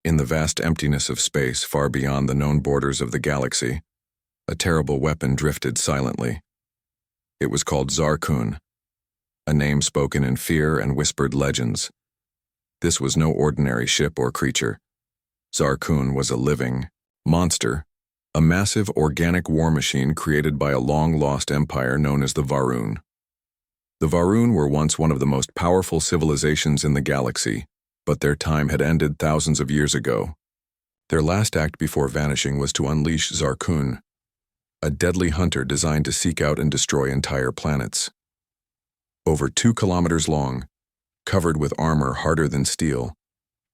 In the vast emptiness of space far beyond the known borders of the galaxy, a terrible weapon drifted silently. It was called Zarkun, a name spoken in fear and whispered legends. This was no ordinary ship or creature. Zarkun was a living monster, a massive organic war machine created by a long-lost empire known as the Varun. The Varun were once one of the most powerful civilizations in the galaxy, but their time had ended thousands of years ago. Their last act before vanishing was to unleash Zarkun, a deadly hunter designed to seek out and destroy entire planets. Over 2 kilometers long, covered with armor harder than steel,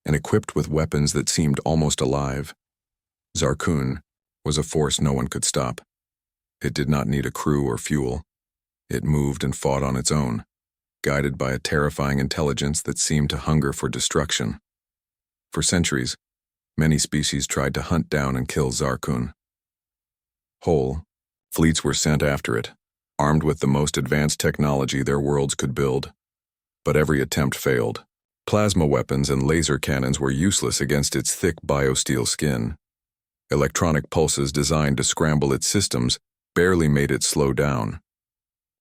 and equipped with weapons that seemed almost alive, Zarkun was a force no one could stop. It did not need a crew or fuel. It moved and fought on its own, guided by a terrifying intelligence that seemed to hunger for destruction. For centuries, many species tried to hunt down and kill Zarkun. Whole fleets were sent after it, armed with the most advanced technology their worlds could build. But every attempt failed. Plasma weapons and laser cannons were useless against its thick biosteel skin. Electronic pulses designed to scramble its systems barely made it slow down.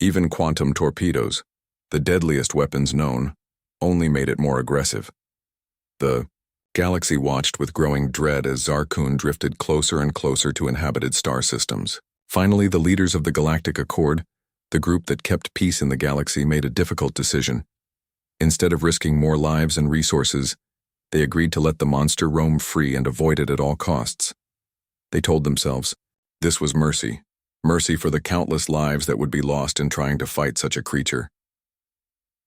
Even quantum torpedoes, the deadliest weapons known, only made it more aggressive. The galaxy watched with growing dread as Zarkun drifted closer and closer to inhabited star systems. Finally, the leaders of the Galactic Accord, the group that kept peace in the galaxy, made a difficult decision. Instead of risking more lives and resources, they agreed to let the monster roam free and avoid it at all costs. They told themselves, this was mercy. Mercy for the countless lives that would be lost in trying to fight such a creature.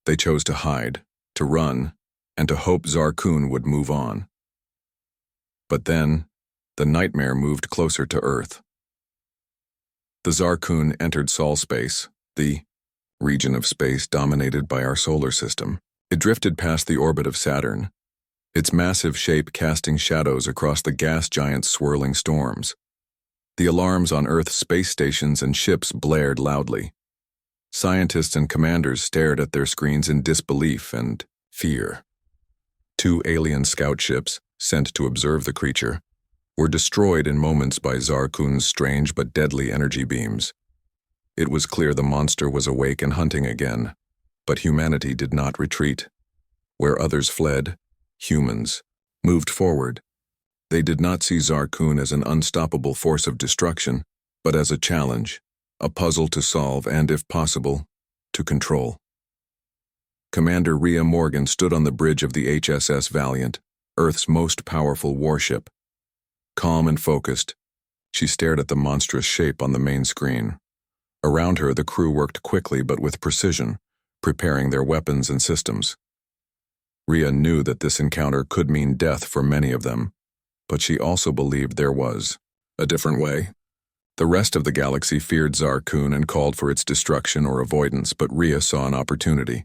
They chose to hide, to run, and to hope Zarkun would move on. But then, the nightmare moved closer to Earth. The Zarkun entered Sol space, the region of space dominated by our solar system. It drifted past the orbit of Saturn, its massive shape casting shadows across the gas giant's swirling storms. The alarms on Earth's space stations and ships blared loudly. Scientists and commanders stared at their screens in disbelief and fear. 2 alien scout ships, sent to observe the creature, were destroyed in moments by Zarkun's strange but deadly energy beams. It was clear the monster was awake and hunting again, but humanity did not retreat. Where others fled, humans moved forward. They did not see Zarkun as an unstoppable force of destruction, but as a challenge, a puzzle to solve and, if possible, to control. Commander Rhea Morgan stood on the bridge of the HSS Valiant, Earth's most powerful warship. Calm and focused, she stared at the monstrous shape on the main screen. Around her, the crew worked quickly but with precision, preparing their weapons and systems. Rhea knew that this encounter could mean death for many of them, but she also believed there was a different way. The rest of the galaxy feared Zarkun and called for its destruction or avoidance, but Rhea saw an opportunity.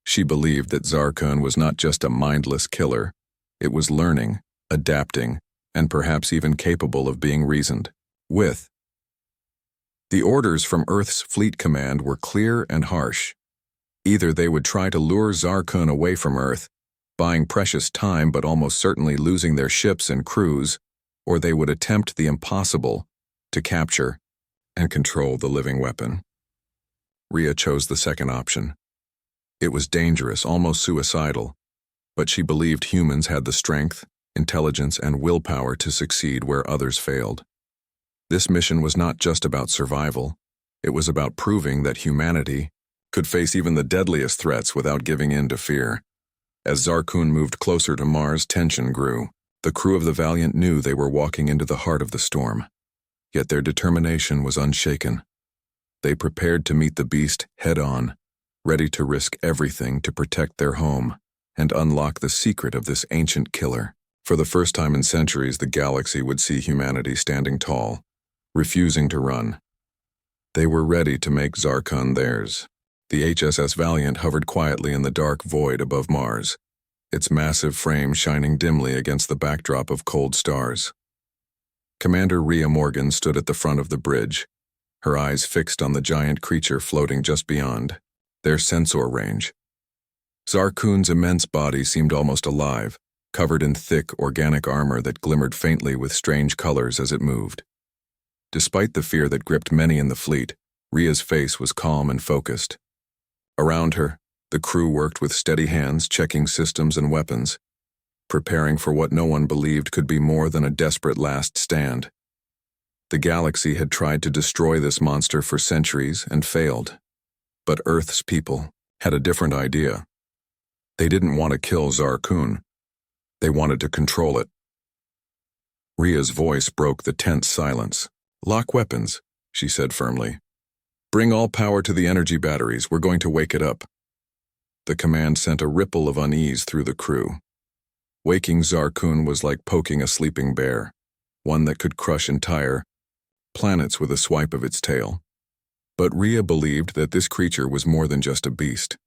She believed that Zarkun was not just a mindless killer. It was learning, adapting, and perhaps even capable of being reasoned with. The orders from Earth's Fleet Command were clear and harsh. Either they would try to lure Zarkun away from Earth, buying precious time but almost certainly losing their ships and crews, or they would attempt the impossible, to capture and control the living weapon. Rhea chose the second option. It was dangerous, almost suicidal, but she believed humans had the strength, intelligence, and willpower to succeed where others failed. This mission was not just about survival. It was about proving that humanity could face even the deadliest threats without giving in to fear. As Zarkun moved closer to Mars, tension grew. The crew of the Valiant knew they were walking into the heart of the storm. Yet their determination was unshaken. They prepared to meet the beast head-on, ready to risk everything to protect their home and unlock the secret of this ancient killer. For the first time in centuries, the galaxy would see humanity standing tall, refusing to run. They were ready to make Zarkun theirs. The HSS Valiant hovered quietly in the dark void above Mars, its massive frame shining dimly against the backdrop of cold stars. Commander Rhea Morgan stood at the front of the bridge, her eyes fixed on the giant creature floating just beyond their sensor range. Zarkun's immense body seemed almost alive, covered in thick, organic armor that glimmered faintly with strange colors as it moved. Despite the fear that gripped many in the fleet, Rhea's face was calm and focused. Around her, the crew worked with steady hands, checking systems and weapons, preparing for what no one believed could be more than a desperate last stand. The galaxy had tried to destroy this monster for centuries and failed. But Earth's people had a different idea. They didn't want to kill Zarkun. They wanted to control it. Rhea's voice broke the tense silence. "Lock weapons," she said firmly. "Bring all power to the energy batteries. We're going to wake it up." The command sent a ripple of unease through the crew. Waking Zarkun was like poking a sleeping bear, one that could crush entire planets with a swipe of its tail. But Rhea believed that this creature was more than just a beast.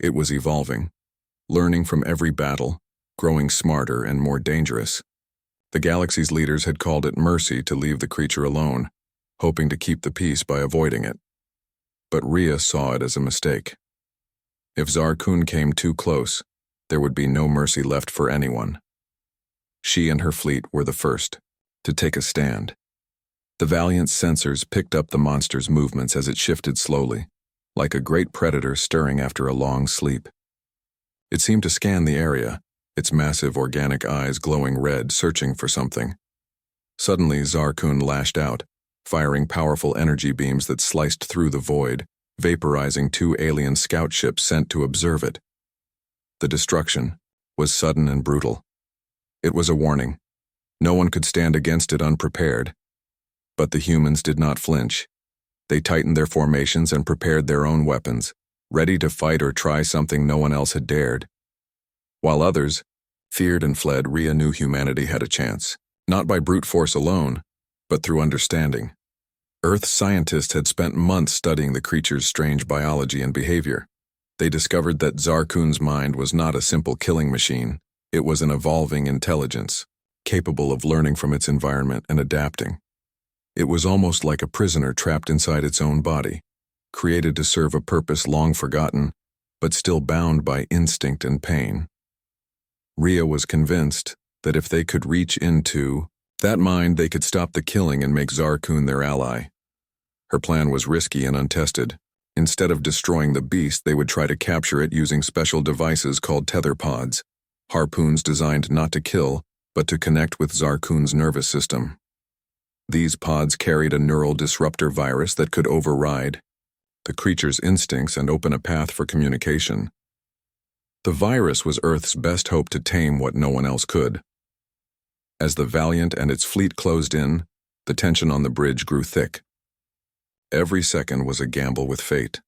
It was evolving, learning from every battle, growing smarter and more dangerous. The galaxy's leaders had called it mercy to leave the creature alone, hoping to keep the peace by avoiding it. But Rhea saw it as a mistake. If Zarkun came too close, there would be no mercy left for anyone. She and her fleet were the first to take a stand. The Valiant's sensors picked up the monster's movements as it shifted slowly, like a great predator stirring after a long sleep. It seemed to scan the area, its massive organic eyes glowing red, searching for something. Suddenly, Zarkun lashed out, firing powerful energy beams that sliced through the void, vaporizing 2 alien scout ships sent to observe it. The destruction was sudden and brutal. It was a warning. No one could stand against it unprepared. But the humans did not flinch. They tightened their formations and prepared their own weapons, ready to fight or try something no one else had dared. While others feared and fled, Rhea knew humanity had a chance, not by brute force alone, but through understanding. Earth scientists had spent months studying the creature's strange biology and behavior. They discovered that Zarkun's mind was not a simple killing machine. It was an evolving intelligence, capable of learning from its environment and adapting. It was almost like a prisoner trapped inside its own body, created to serve a purpose long forgotten, but still bound by instinct and pain. Rhea was convinced that if they could reach into that mind, they could stop the killing and make Zarkun their ally. Her plan was risky and untested. Instead of destroying the beast, they would try to capture it using special devices called tether pods, harpoons designed not to kill, but to connect with Zarkun's nervous system. These pods carried a neural disruptor virus that could override the creature's instincts and open a path for communication. The virus was Earth's best hope to tame what no one else could. As the Valiant and its fleet closed in, the tension on the bridge grew thick. Every second was a gamble with fate.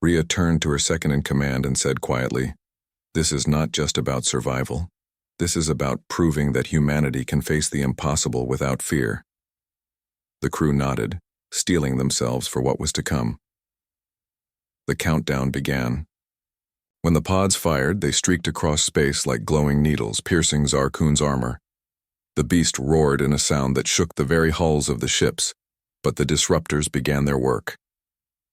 Rhea turned to her second-in-command and said quietly, "This is not just about survival. This is about proving that humanity can face the impossible without fear." The crew nodded, steeling themselves for what was to come. The countdown began. When the pods fired, they streaked across space like glowing needles, piercing Zarkun's armor. The beast roared in a sound that shook the very hulls of the ships, but the disruptors began their work.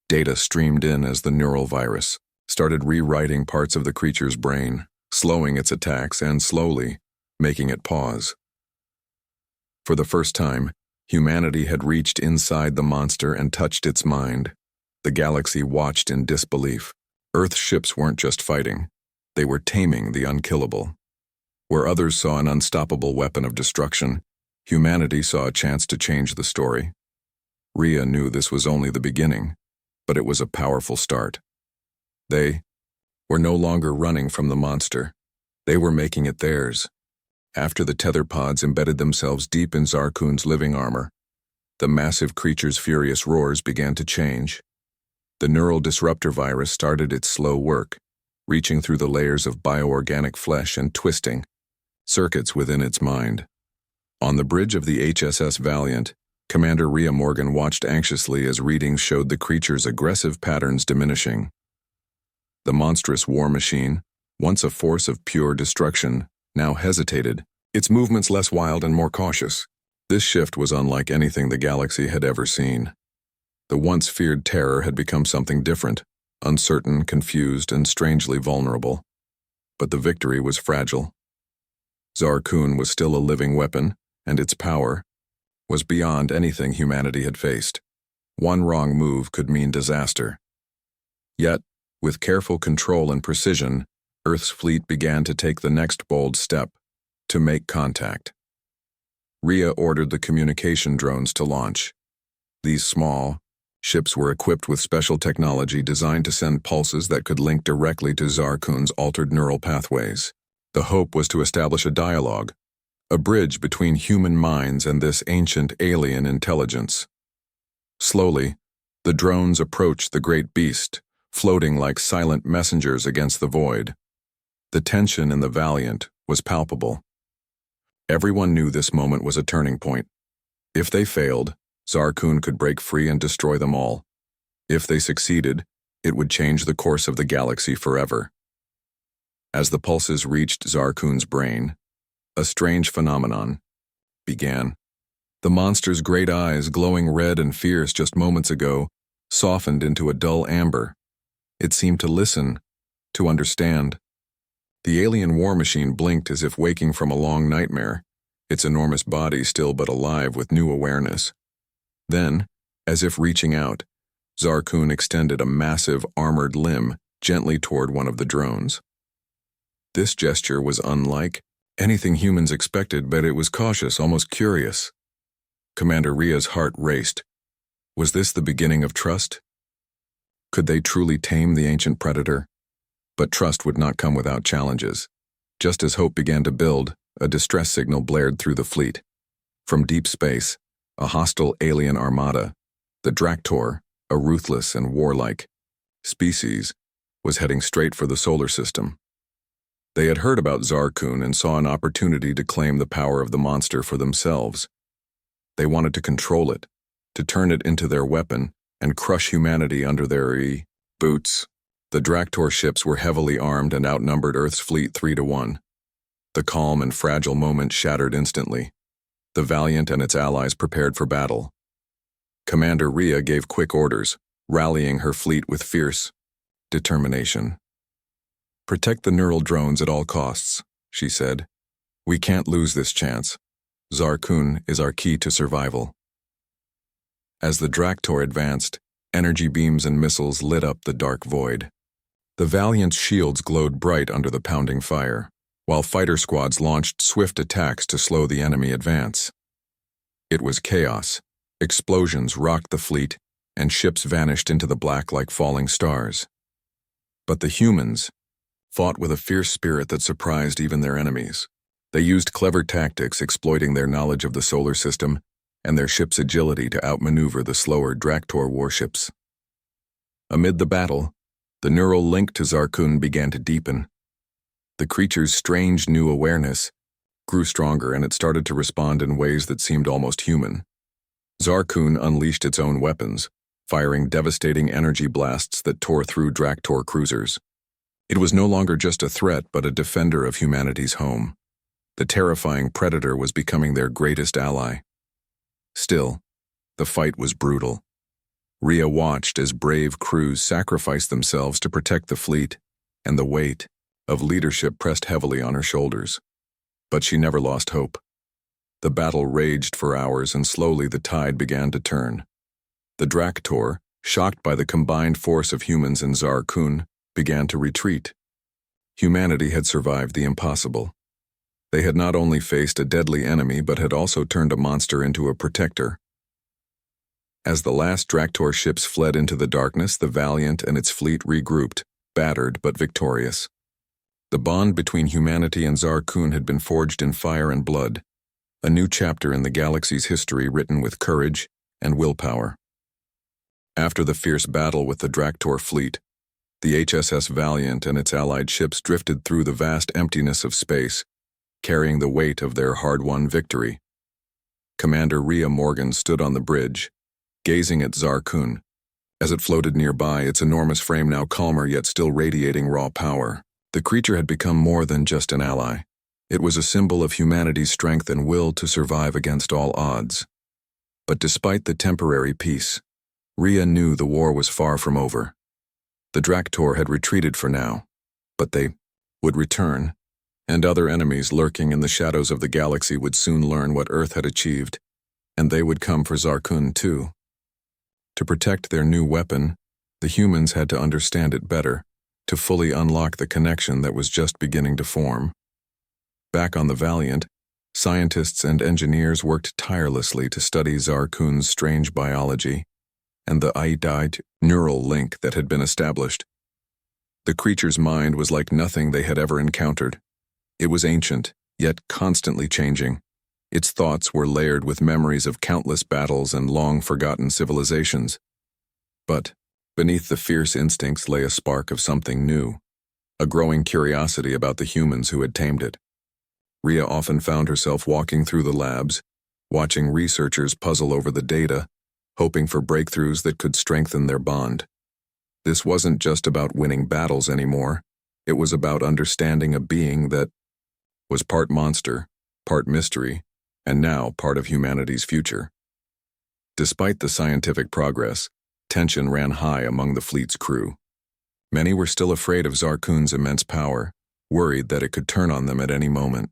Data streamed in as the neural virus started rewriting parts of the creature's brain, slowing its attacks and slowly making it pause. For the first time, humanity had reached inside the monster and touched its mind. The galaxy watched in disbelief. Earth's ships weren't just fighting. They were taming the unkillable. Where others saw an unstoppable weapon of destruction, humanity saw a chance to change the story. Rhea knew this was only the beginning, but it was a powerful start. They were no longer running from the monster. They were making it theirs. After the tether pods embedded themselves deep in Zarkun's living armor, the massive creature's furious roars began to change. The neural disruptor virus started its slow work, reaching through the layers of bioorganic flesh and twisting circuits within its mind. On the bridge of the HSS Valiant, Commander Rhea Morgan watched anxiously as readings showed the creature's aggressive patterns diminishing. The monstrous war machine, once a force of pure destruction, now hesitated, its movements less wild and more cautious. This shift was unlike anything the galaxy had ever seen. The once feared terror had become something different, uncertain, confused, and strangely vulnerable. But the victory was fragile. Zarkun was still a living weapon, and its power was beyond anything humanity had faced. One wrong move could mean disaster. Yet, with careful control and precision, Earth's fleet began to take the next bold step, to make contact. Rhea ordered the communication drones to launch. These small ships were equipped with special technology designed to send pulses that could link directly to Zarkun's altered neural pathways. The hope was to establish a dialogue, a bridge between human minds and this ancient alien intelligence. Slowly, the drones approached the great beast, floating like silent messengers against the void. The tension in the Valiant was palpable. Everyone knew this moment was a turning point. If they failed, Zarkun could break free and destroy them all. If they succeeded, it would change the course of the galaxy forever. As the pulses reached Zarkun's brain, a strange phenomenon began. The monster's great eyes, glowing red and fierce just moments ago, softened into a dull amber. It seemed to listen, to understand. The alien war machine blinked as if waking from a long nightmare, its enormous body still but alive with new awareness. Then, as if reaching out, Zarkun extended a massive armored limb gently toward one of the drones. This gesture was unlike anything humans expected, but it was cautious, almost curious. Commander Rhea's heart raced. Was this the beginning of trust? Could they truly tame the ancient predator? But trust would not come without challenges. Just as hope began to build, a distress signal blared through the fleet. From deep space, a hostile alien armada, the Draktor, a ruthless and warlike species, was heading straight for the solar system. They had heard about Zarkun and saw an opportunity to claim the power of the monster for themselves. They wanted to control it, to turn it into their weapon and crush humanity under their boots. The Draktor ships were heavily armed and outnumbered Earth's fleet 3-1. The calm and fragile moment shattered instantly. The Valiant and its allies prepared for battle. Commander Rhea gave quick orders, rallying her fleet with fierce determination. "Protect the neural drones at all costs," she said. "We can't lose this chance. Zarkun is our key to survival." As the Draktor advanced, energy beams and missiles lit up the dark void. The Valiant's shields glowed bright under the pounding fire, while fighter squads launched swift attacks to slow the enemy advance. It was chaos. Explosions rocked the fleet, and ships vanished into the black like falling stars. But the humans fought with a fierce spirit that surprised even their enemies. They used clever tactics, exploiting their knowledge of the solar system and their ship's agility to outmaneuver the slower Draktor warships. Amid the battle, the neural link to Zarkun began to deepen. The creature's strange new awareness grew stronger, and it started to respond in ways that seemed almost human. Zarkun unleashed its own weapons, firing devastating energy blasts that tore through Draktor cruisers. It was no longer just a threat, but a defender of humanity's home. The terrifying predator was becoming their greatest ally. Still, the fight was brutal. Rhea watched as brave crews sacrificed themselves to protect the fleet, and the weight of leadership pressed heavily on her shoulders. But she never lost hope. The battle raged for hours, and slowly the tide began to turn. The Draktor, shocked by the combined force of humans and Zarkun, began to retreat. Humanity had survived the impossible. They had not only faced a deadly enemy, but had also turned a monster into a protector. As the last Draktor ships fled into the darkness, the Valiant and its fleet regrouped, battered but victorious. The bond between humanity and Zarkun had been forged in fire and blood, a new chapter in the galaxy's history written with courage and willpower. After the fierce battle with the Draktor fleet, the HSS Valiant and its allied ships drifted through the vast emptiness of space, carrying the weight of their hard-won victory. Commander Rhea Morgan stood on the bridge, gazing at Zarkun. As it floated nearby, its enormous frame now calmer yet still radiating raw power. The creature had become more than just an ally. It was a symbol of humanity's strength and will to survive against all odds. But despite the temporary peace, Rhea knew the war was far from over. The Draktor had retreated for now, but they would return, and other enemies lurking in the shadows of the galaxy would soon learn what Earth had achieved, and they would come for Zarkun too. To protect their new weapon, the humans had to understand it better, to fully unlock the connection that was just beginning to form. Back on the Valiant, scientists and engineers worked tirelessly to study Zarkun's strange biology and the iodide neural link that had been established. The creature's mind was like nothing they had ever encountered. It was ancient, yet constantly changing. Its thoughts were layered with memories of countless battles and long-forgotten civilizations. But beneath the fierce instincts lay a spark of something new, a growing curiosity about the humans who had tamed it. Rhea often found herself walking through the labs, watching researchers puzzle over the data, hoping for breakthroughs that could strengthen their bond. This wasn't just about winning battles anymore. It was about understanding a being that was part monster, part mystery, and now part of humanity's future. Despite the scientific progress, tension ran high among the fleet's crew. Many were still afraid of Zarkun's immense power, worried that it could turn on them at any moment.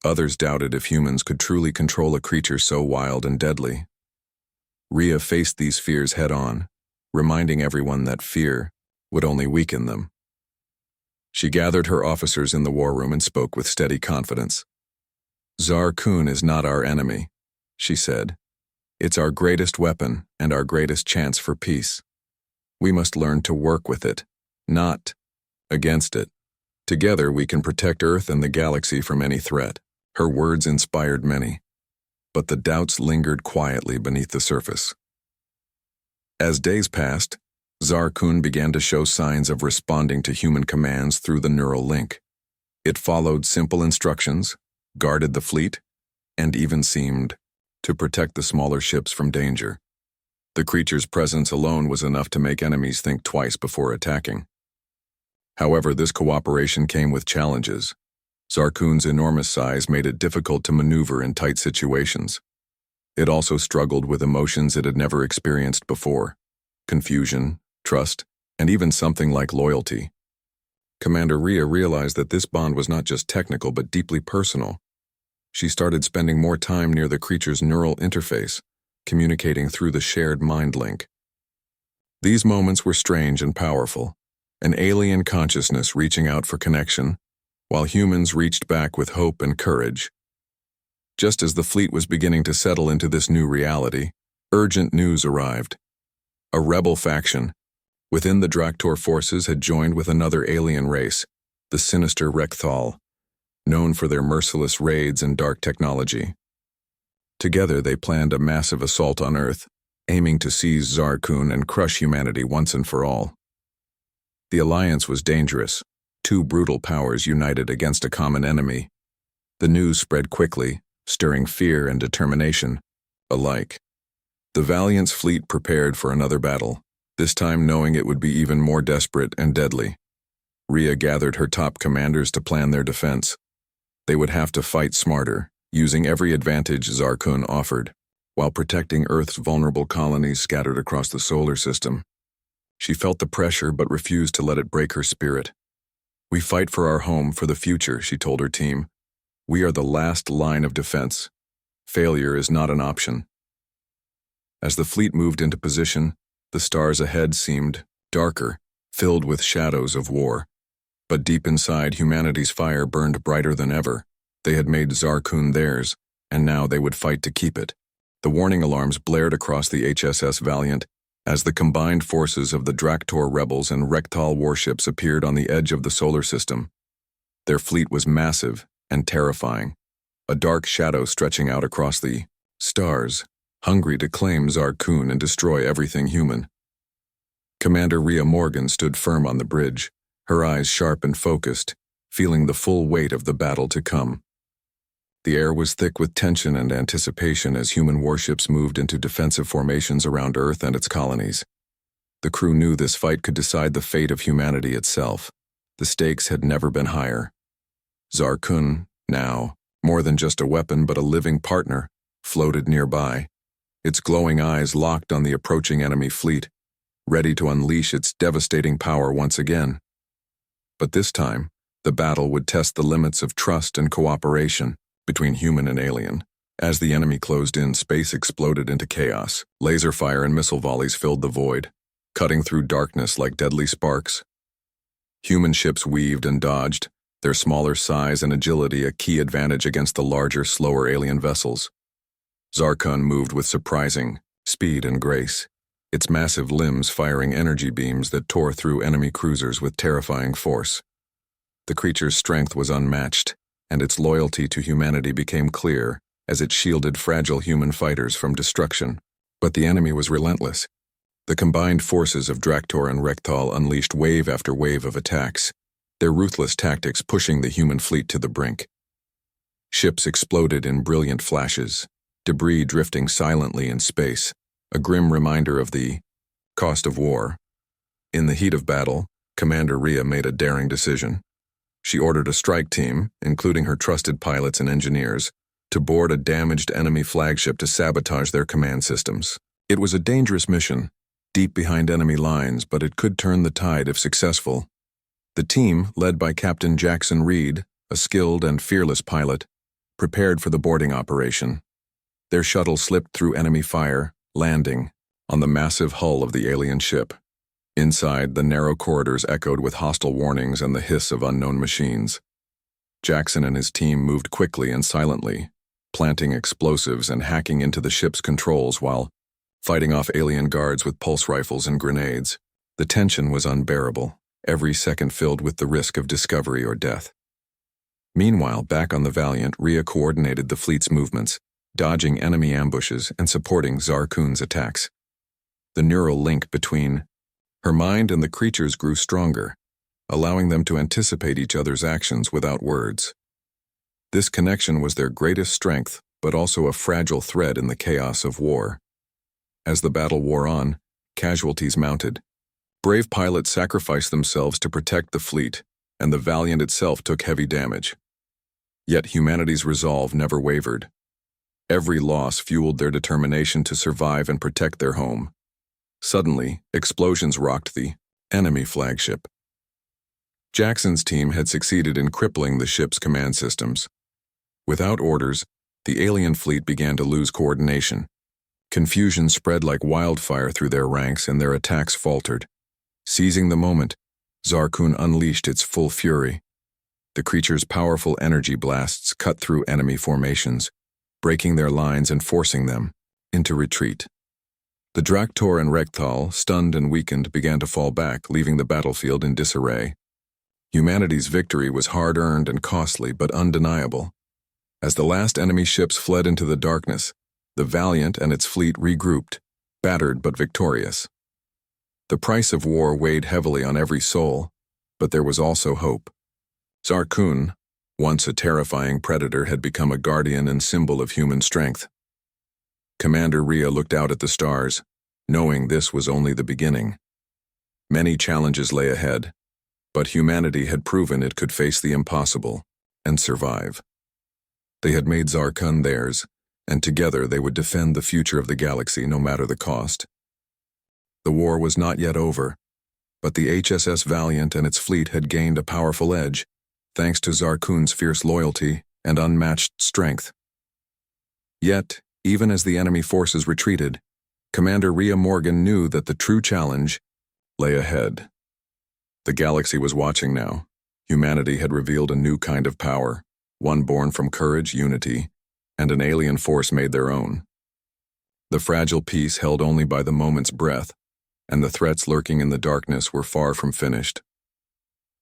Others doubted if humans could truly control a creature so wild and deadly. Rhea faced these fears head-on, reminding everyone that fear would only weaken them. She gathered her officers in the war room and spoke with steady confidence. "Zarkun is not our enemy," she said. "It's our greatest weapon and our greatest chance for peace. We must learn to work with it, not against it. Together we can protect Earth and the galaxy from any threat." Her words inspired many, but the doubts lingered quietly beneath the surface. As days passed, Zarkun began to show signs of responding to human commands through the neural link. It followed simple instructions, guarded the fleet, and even seemed to protect the smaller ships from danger. The creature's presence alone was enough to make enemies think twice before attacking. However, this cooperation came with challenges. Zarkun's enormous size made it difficult to maneuver in tight situations. It also struggled with emotions it had never experienced before: confusion, trust, and even something like loyalty. Commander Rhea realized that this bond was not just technical but deeply personal. She started spending more time near the creature's neural interface, communicating through the shared mind link. These moments were strange and powerful, an alien consciousness reaching out for connection, while humans reached back with hope and courage. Just as the fleet was beginning to settle into this new reality, urgent news arrived. A rebel faction within the Draktor forces had joined with another alien race, the sinister Rekthal, known for their merciless raids and dark technology. Together they planned a massive assault on Earth, aiming to seize Zarkun and crush humanity once and for all. The alliance was dangerous. Two brutal powers united against a common enemy. The news spread quickly, stirring fear and determination alike. The Valiant's fleet prepared for another battle, this time knowing it would be even more desperate and deadly. Rhea gathered her top commanders to plan their defense. They would have to fight smarter, using every advantage Zarkun offered, while protecting Earth's vulnerable colonies scattered across the solar system. She felt the pressure but refused to let it break her spirit. "We fight for our home, for the future," she told her team. "We are the last line of defense. Failure is not an option." As the fleet moved into position, the stars ahead seemed darker, filled with shadows of war. But deep inside, humanity's fire burned brighter than ever. They had made Zarkun theirs, and now they would fight to keep it. The warning alarms blared across the HSS Valiant as the combined forces of the Draktor rebels and Rekthal warships appeared on the edge of the solar system. Their fleet was massive and terrifying, a dark shadow stretching out across the stars, hungry to claim Zarkun and destroy everything human. Commander Rhea Morgan stood firm on the bridge, her eyes sharp and focused, feeling the full weight of the battle to come. The air was thick with tension and anticipation as human warships moved into defensive formations around Earth and its colonies. The crew knew this fight could decide the fate of humanity itself. The stakes had never been higher. Zarkun, now, more than just a weapon but a living partner, floated nearby, its glowing eyes locked on the approaching enemy fleet, ready to unleash its devastating power once again. But this time, The battle would test the limits of trust and cooperation between human and alien. As the enemy closed in, space exploded into chaos. Laser fire and missile volleys filled the void, cutting through darkness like deadly sparks. Human ships weaved and dodged, their smaller size and agility a key advantage against the larger, slower alien vessels. Zarkun moved with surprising speed and grace, its massive limbs firing energy beams that tore through enemy cruisers with terrifying force. The creature's strength was unmatched, and its loyalty to humanity became clear as it shielded fragile human fighters from destruction. But the enemy was relentless. The combined forces of Draktor and Rekthal unleashed wave after wave of attacks, their ruthless tactics pushing the human fleet to the brink. Ships exploded in brilliant flashes, debris drifting silently in space, a grim reminder of the cost of war. In the heat of battle, Commander Rhea made a daring decision. She ordered a strike team, including her trusted pilots and engineers, to board a damaged enemy flagship to sabotage their command systems. It was a dangerous mission, deep behind enemy lines, but it could turn the tide if successful. The team, led by Captain Jackson Reed, a skilled and fearless pilot, prepared for the boarding operation. Their shuttle slipped through enemy fire, landing on the massive hull of the alien ship. Inside, the narrow corridors echoed with hostile warnings and the hiss of unknown machines. Jackson and his team moved quickly and silently, planting explosives and hacking into the ship's controls while fighting off alien guards with pulse rifles and grenades. The tension was unbearable, every second filled with the risk of discovery or death. Meanwhile, back on the Valiant, Rhea coordinated the fleet's movements, dodging enemy ambushes and supporting Zarkun's attacks. The neural link between her mind and the creatures grew stronger, allowing them to anticipate each other's actions without words. This connection was their greatest strength, but also a fragile thread in the chaos of war. As the battle wore on, casualties mounted. Brave pilots sacrificed themselves to protect the fleet, and the Valiant itself took heavy damage. Yet humanity's resolve never wavered. Every loss fueled their determination to survive and protect their home. Suddenly, explosions rocked the enemy flagship. Jackson's team had succeeded in crippling the ship's command systems. Without orders, the alien fleet began to lose coordination. Confusion spread like wildfire through their ranks and their attacks faltered. Seizing the moment, Zarkun unleashed its full fury. The creature's powerful energy blasts cut through enemy formations, breaking their lines and forcing them into retreat. The Draktor and Rekthal, stunned and weakened, began to fall back, leaving the battlefield in disarray. Humanity's victory was hard-earned and costly, but undeniable. As the last enemy ships fled into the darkness, the Valiant and its fleet regrouped, battered but victorious. The price of war weighed heavily on every soul, but there was also hope. Zarkun, once a terrifying predator, had become a guardian and symbol of human strength. Commander Rhea looked out at the stars, knowing this was only the beginning. Many challenges lay ahead, but humanity had proven it could face the impossible and survive. They had made Zarkun theirs, and together they would defend the future of the galaxy no matter the cost. The war was not yet over, but the HSS Valiant and its fleet had gained a powerful edge, thanks to Zarkun's fierce loyalty and unmatched strength. Yet, even as the enemy forces retreated, Commander Rhea Morgan knew that the true challenge lay ahead. The galaxy was watching now. Humanity had revealed a new kind of power, one born from courage, unity, and an alien force made their own. The fragile peace held only by the moment's breath, and the threats lurking in the darkness were far from finished.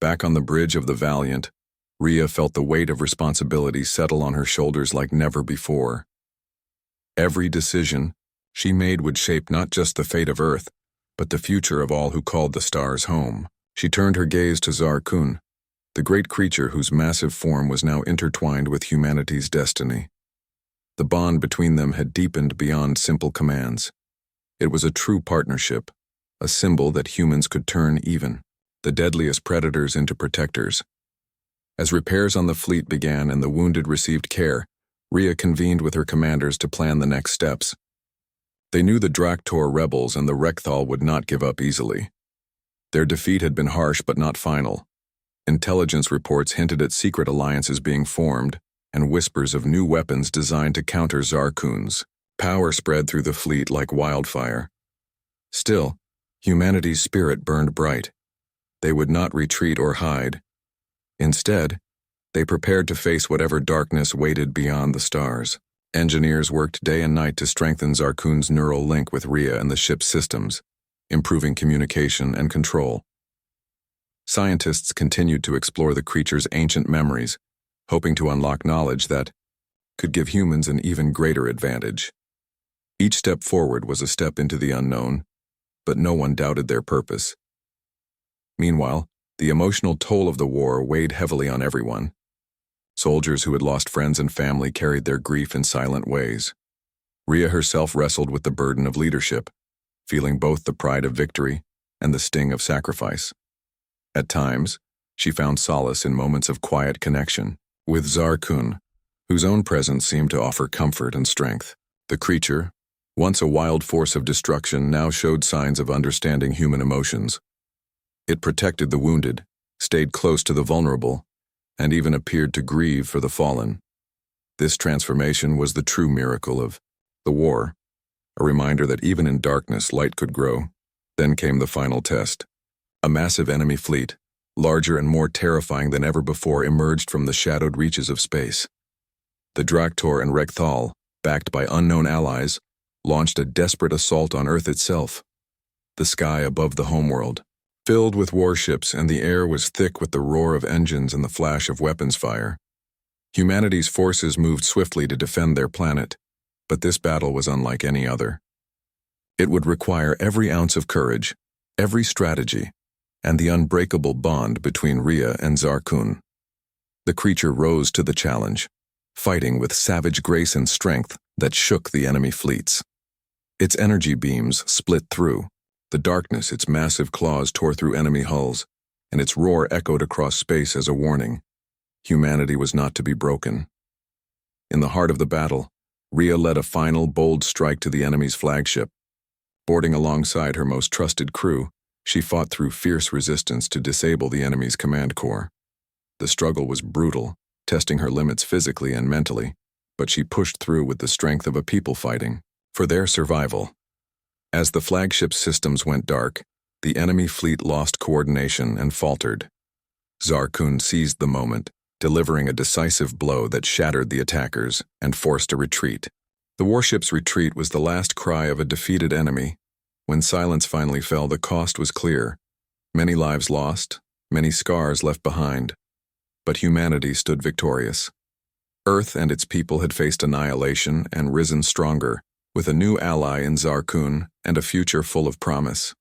Back on the bridge of the Valiant, Rhea felt the weight of responsibility settle on her shoulders like never before. Every decision she made would shape not just the fate of Earth, but the future of all who called the stars home. She turned her gaze to Zarkun, the great creature whose massive form was now intertwined with humanity's destiny. The bond between them had deepened beyond simple commands. It was a true partnership, a symbol that humans could turn even the deadliest predators into protectors. As repairs on the fleet began and the wounded received care, Rhea convened with her commanders to plan the next steps. They knew the Draktor rebels and the Rekthal would not give up easily. Their defeat had been harsh but not final. Intelligence reports hinted at secret alliances being formed, and whispers of new weapons designed to counter Zarkoon's. Power spread through the fleet like wildfire. Still, humanity's spirit burned bright. They would not retreat or hide. Instead, they prepared to face whatever darkness waited beyond the stars. Engineers worked day and night to strengthen Zarkoon's neural link with Rhea and the ship's systems, improving communication and control. Scientists continued to explore the creature's ancient memories, hoping to unlock knowledge that could give humans an even greater advantage. Each step forward was a step into the unknown, but no one doubted their purpose. Meanwhile, the emotional toll of the war weighed heavily on everyone. Soldiers who had lost friends and family carried their grief in silent ways. Rhea herself wrestled with the burden of leadership, feeling both the pride of victory and the sting of sacrifice. At times, she found solace in moments of quiet connection with Zarkoon, whose own presence seemed to offer comfort and strength. The creature, once a wild force of destruction, now showed signs of understanding human emotions. It protected the wounded, stayed close to the vulnerable, and even appeared to grieve for the fallen. This transformation was the true miracle of the war, a reminder that even in darkness light could grow. Then came the final test. A massive enemy fleet, larger and more terrifying than ever before, emerged from the shadowed reaches of space. The Draktor and Rekthal, backed by unknown allies, launched a desperate assault on Earth itself. The sky above the homeworld, filled with warships, and the air was thick with the roar of engines and the flash of weapons fire. Humanity's forces moved swiftly to defend their planet, but this battle was unlike any other. It would require every ounce of courage, every strategy, and the unbreakable bond between Rhea and Zarkoon. The creature rose to the challenge, fighting with savage grace and strength that shook the enemy fleets. Its energy beams split through the darkness, its massive claws tore through enemy hulls, and its roar echoed across space as a warning. Humanity was not to be broken. In the heart of the battle, Rhea led a final, bold strike to the enemy's flagship. Boarding alongside her most trusted crew, she fought through fierce resistance to disable the enemy's command core. The struggle was brutal, testing her limits physically and mentally, but she pushed through with the strength of a people fighting for their survival. As the flagship's systems went dark, the enemy fleet lost coordination and faltered. Zarkoon seized the moment, delivering a decisive blow that shattered the attackers and forced a retreat. The warship's retreat was the last cry of a defeated enemy. When silence finally fell, the cost was clear. Many lives lost, many scars left behind. But humanity stood victorious. Earth and its people had faced annihilation and risen stronger, with a new ally in Zarkoon and a future full of promise.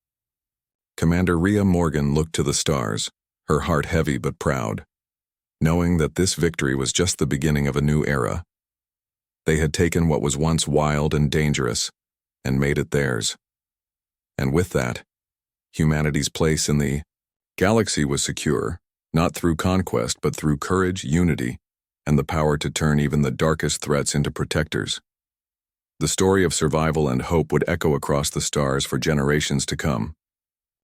Commander Rhea Morgan looked to the stars, her heart heavy but proud, knowing that this victory was just the beginning of a new era. They had taken what was once wild and dangerous and made it theirs. And with that, humanity's place in the galaxy was secure, not through conquest but through courage, unity, and the power to turn even the darkest threats into protectors. The story of survival and hope would echo across the stars for generations to come.